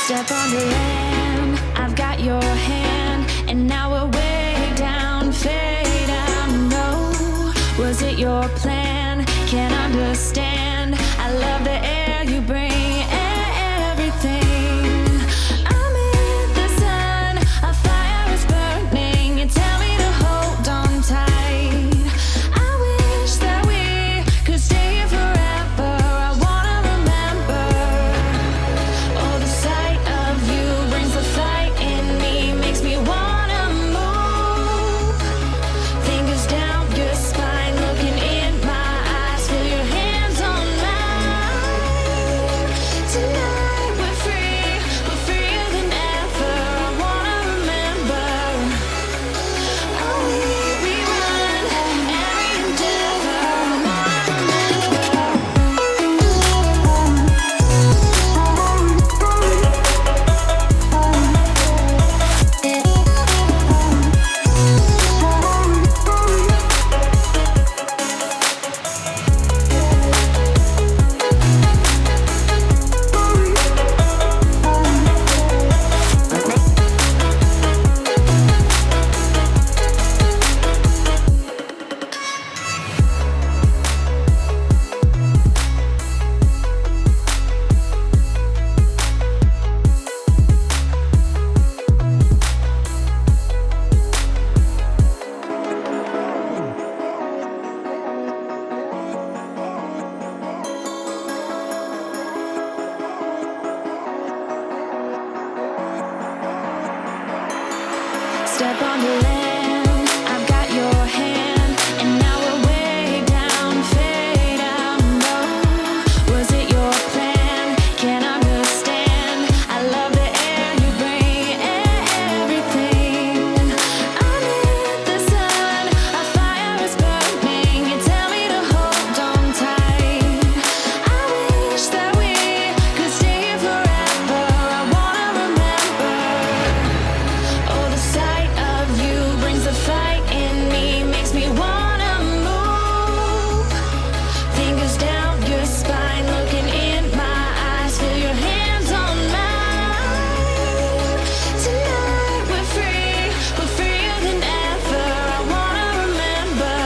Step on the land, I've got your hand, and now we're way down, fade out low. Was it your plan? Can't understand. I love the air you bring, everything. Under the sun, a fire is burning. You tell me to hold on tight. I wish that we could stay here forever. I wanna remember. Oh, the sight of you brings the fight in me, makes me wanna move. Fingers down your spine, looking in my eyes, feel your hands on mine. Tonight we're free, we're freer than ever. I wanna remember.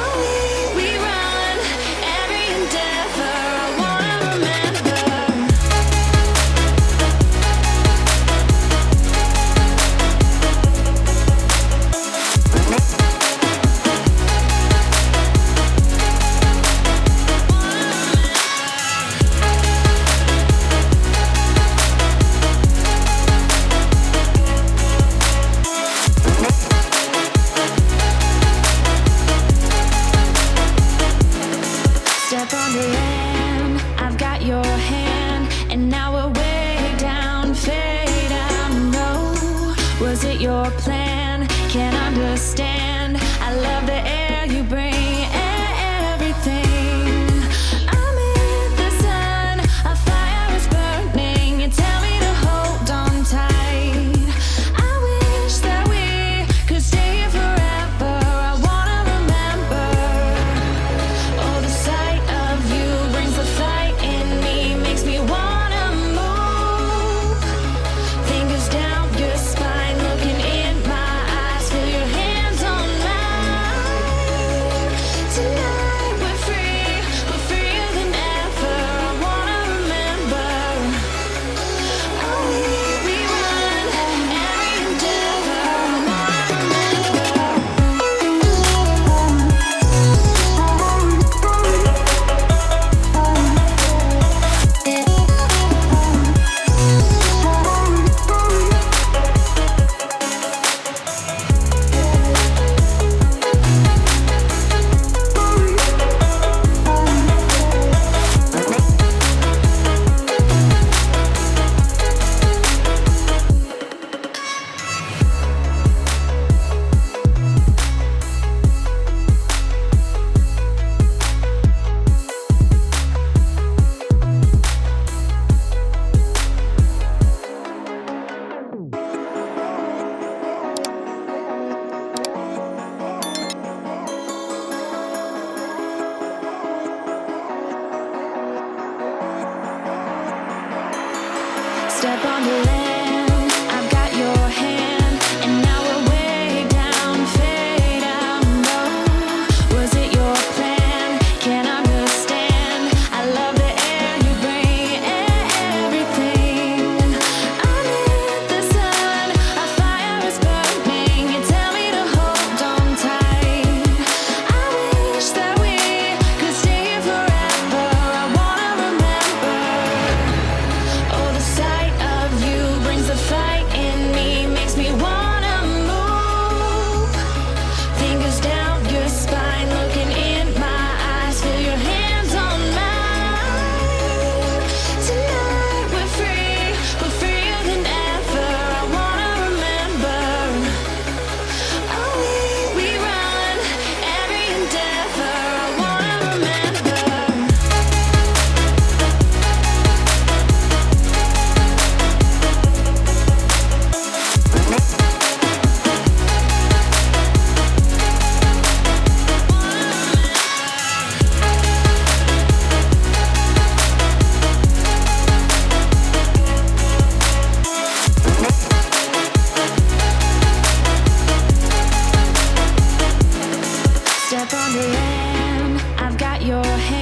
Oh, we run every endeavor. I wanna remember. Step on the land, I've got your hand, and now we're way down, fade out. No, was it your plan? Can't understand. I love the air you bring, everything. I'm in the sun, a fire is burning. You tell me to hold on tight. I wish that we could stay here forever. I wanna remember. Step on the land, I've got your hand, and now we're way down, fade out low. Was it your plan? Can't understand. I love the air you bring, everything. Under the sun, our fire is burning. You tell me to hold on tight. I wish that we could stay here forever. I wanna remember. Oh, the sight of you brings the fight in me, makes me wanna move. Fingers down your spine, looking in my eyes, feel your hands on mine. Tonight we're free, we're freer than ever. I wanna remember. Oh, we run every endeavor. I wanna remember. Step on the land, I've got your hand.